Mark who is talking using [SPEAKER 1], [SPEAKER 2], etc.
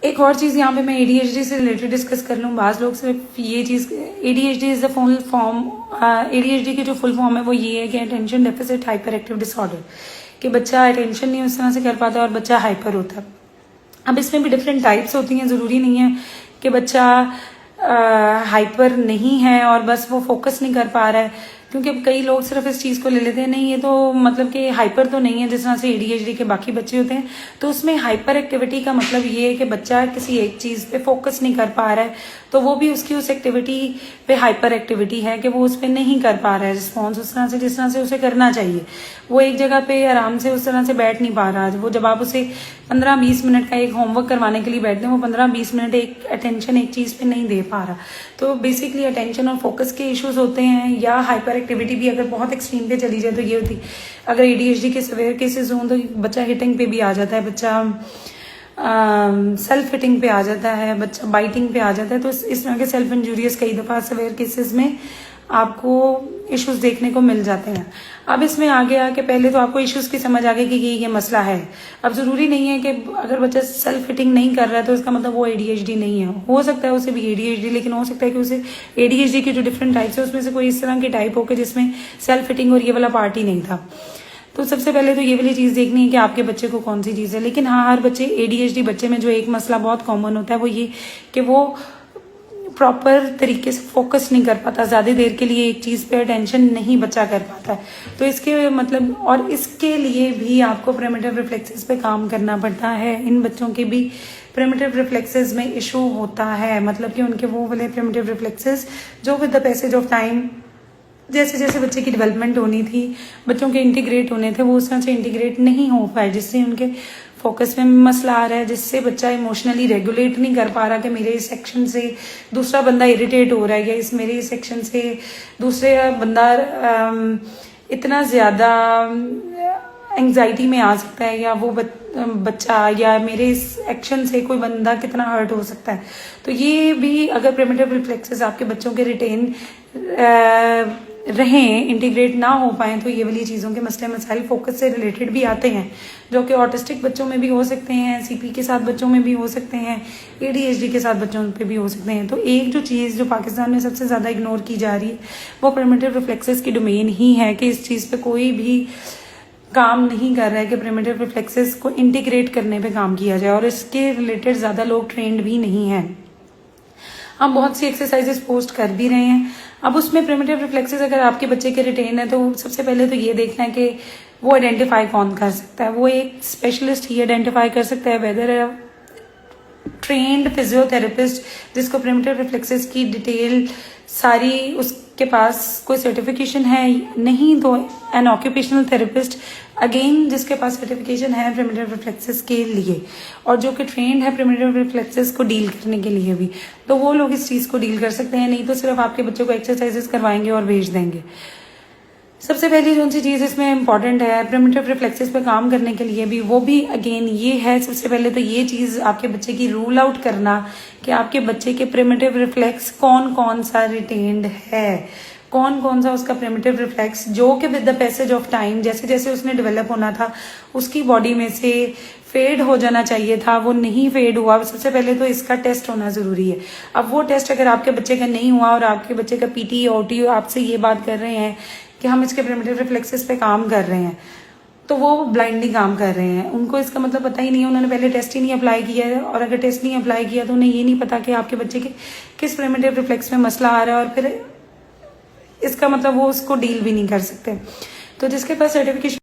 [SPEAKER 1] एक और चीज़ यहाँ पे मैं ADHD से रिलेटेड डिस्कस कर लूँ। बाज़ लोग सिर्फ ये चीज़, ADHD is the full form, ADHD की जो फुल फॉर्म है वो ये है कि attention deficit hyper active disorder, कि बच्चा अटेंशन नहीं उस तरह से कर पाता और बच्चा हाइपर होता है। अब इसमें भी डिफरेंट टाइप्स होती हैं, ज़रूरी नहीं है कि बच्चा हाइपर नहीं है और बस वो फोकस नहीं कर पा रहा है, क्योंकि अब कई लोग सिर्फ इस चीज़ को ले लेते हैं, नहीं ये तो मतलब कि हाइपर तो नहीं है जिस तरह से ADHD के बाकी बच्चे होते हैं। तो उसमें हाइपर एक्टिविटी का मतलब ये है कि बच्चा किसी एक चीज़ पे फोकस नहीं कर पा रहा है, तो वो भी उसकी उस एक्टिविटी पे हाइपर एक्टिविटी है कि वो उस पर नहीं कर पा रहा है रिस्पॉन्स उस तरह से जिस तरह से उसे करना चाहिए। वो एक जगह पे आराम से उस तरह से बैठ नहीं पा रहा। वो जब आप उसे 15-20 मिनट का एक होमवर्क करवाने के लिए बैठते हैं, वो 15-20 मिनट एक अटेंशन एक चीज़ पे नहीं दे पा रहा। तो बेसिकली अटेंशन और फोकस के इश्यूज होते हैं, या हाइपर एक्टिविटी भी अगर बहुत एक्सट्रीम पे चली जाए तो ये होती। अगर ADHD के सिवियर केसेस हों तो बच्चा हिटिंग पे भी आ जाता है, बच्चा सेल्फ हिटिंग पे आ जाता है, बच्चा बाइटिंग पे आ जाता है। तो इस तरह के सेल्फ इंजूरियस कई दफ़ा सिवियर केसेस में आपको इश्यूज देखने को मिल जाते हैं। अब इसमें आगे आके पहले तो आपको इश्यूज की समझ आ गई कि ये मसला है। अब ज़रूरी नहीं है कि अगर बच्चा सेल्फ हिटिंग नहीं कर रहा है तो इसका मतलब वो ADHD नहीं है। हो सकता है उसे भी ADHD, लेकिन हो सकता है कि उसे ADHD की जो डिफरेंट टाइप्स है उसमें से कोई इस तरह की टाइप हो के जिसमें सेल्फ हिटिंग और ये वाला पार्ट ही नहीं था। तो सबसे पहले तो ये वाली चीज़ देखनी है कि आपके बच्चे को कौन सी चीज़ है। लेकिन हाँ, हर बच्चे ADHD बच्चे में जो एक मसला बहुत कॉमन होता है वो ये कि वो प्रॉपर तरीके से फोकस नहीं कर पाता, ज़्यादा देर के लिए एक चीज़ पे अटेंशन नहीं बच्चा कर पाता है। तो इसके मतलब, और इसके लिए भी आपको प्रिमिटिव रिफ्लेक्सेस पे काम करना पड़ता है। इन बच्चों के भी प्रिमिटिव रिफ्लेक्सेस में इशू होता है, मतलब कि उनके वो वाले प्रिमिटिव रिफ्लेक्सेस जो with the passage of time जैसे जैसे बच्चे की डेवलपमेंट होनी थी, बच्चों के इंटीग्रेट होने थे, वो उस तरह से इंटीग्रेट नहीं हो पाए, जिससे उनके फोकस में मसला आ रहा है, जिससे बच्चा इमोशनली रेगुलेट नहीं कर पा रहा कि मेरे इस सेक्शन से दूसरा बंदा इरिटेट हो रहा है, या इस मेरे इस सेक्शन से दूसरे बंदा इतना ज़्यादा एंग्जाइटी में आ सकता है, या वो बच्चा या मेरे इस एक्शन से कोई बंदा कितना हर्ट हो सकता है। तो ये भी अगर प्रिमिटिव रिफ्लेक्सेस आपके बच्चों के रिटेन रहें, इंटीग्रेट ना हो पाए, तो ये वाली चीज़ों के मसले मसाइल फोकस से रिलेटेड भी आते हैं, जो कि ऑटिस्टिक बच्चों में भी हो सकते हैं, CP के साथ बच्चों में भी हो सकते हैं, ADHD के साथ बच्चों पे भी हो सकते हैं। तो एक जो चीज़ जो पाकिस्तान में सबसे ज़्यादा इग्नोर की जा रही है वो प्रिमिटिव रिफ्लेक्सेस की डोमेन ही है, कि इस चीज़ पे कोई भी काम नहीं कर रहा है कि प्रिमिटिव रिफ्लेक्सेस को इंटीग्रेट करने पे काम किया जाए, और इसके रिलेटेड ज़्यादा लोग ट्रेंड भी नहीं हैं। हम बहुत सी एक्सरसाइजेस पोस्ट कर भी रहे हैं। अब उसमें प्रिमिटिव रिफ्लेक्सेस अगर आपके बच्चे के रिटेन है तो सबसे पहले तो ये देखना है कि वो आइडेंटिफाई कौन कर सकता है। वो एक स्पेशलिस्ट ही आइडेंटिफाई कर सकता है, वेदर ट्रेंड फिजियोथेरेपिस्ट जिसको प्रिमिटिव रिफ्लेक्सेस की डिटेल सारी उसके पास कोई सर्टिफिकेशन है, नहीं तो एन ऑक्यूपेशनल थेरेपिस्ट अगेन जिसके पास सर्टिफिकेशन है प्रिमिटिव रिफ्लेक्सेस के लिए, और जो कि ट्रेंड है प्रिमिटिव रिफ्लेक्सेस को डील करने के लिए भी, तो वो लोग इस चीज़ को डील कर सकते हैं। नहीं तो सिर्फ आपके बच्चों को एक्सरसाइजेस करवाएंगे और भेज देंगे। सबसे पहली जो सी चीज़ इसमें इंपॉर्टेंट है प्रिमिटिव रिफ्लेक्सेस पे काम करने के लिए भी, वो भी अगेन ये है, सबसे पहले तो ये चीज़ आपके बच्चे की रूल आउट करना कि आपके बच्चे के प्रिमिटिव रिफ्लेक्स कौन कौन सा रिटेन्ड है, कौन कौन सा उसका प्रिमिटिव रिफ्लेक्स जो कि with the passage of time जैसे जैसे उसने डेवलप होना था उसकी बॉडी में से फेड हो जाना चाहिए था, वो नहीं फेड हुआ। सबसे पहले तो इसका टेस्ट होना ज़रूरी है। अब वो टेस्ट अगर आपके बच्चे का नहीं हुआ और आपके बच्चे का PT OT आपसे ये बात कर रहे हैं कि हम इसके प्रिमिटिव रिफ्लेक्सेस पे काम कर रहे हैं, तो वो ब्लाइंडली काम कर रहे हैं, उनको इसका मतलब पता ही नहीं है, उन्होंने पहले टेस्ट ही नहीं अप्लाई किया है, और अगर टेस्ट नहीं अप्लाई किया तो उन्हें ये नहीं पता कि आपके बच्चे के किस प्रिमिटिव रिफ्लेक्स में मसला आ रहा है, और फिर इसका मतलब वो उसको डील भी नहीं कर सकते। तो जिसके पास सर्टिफिकेशन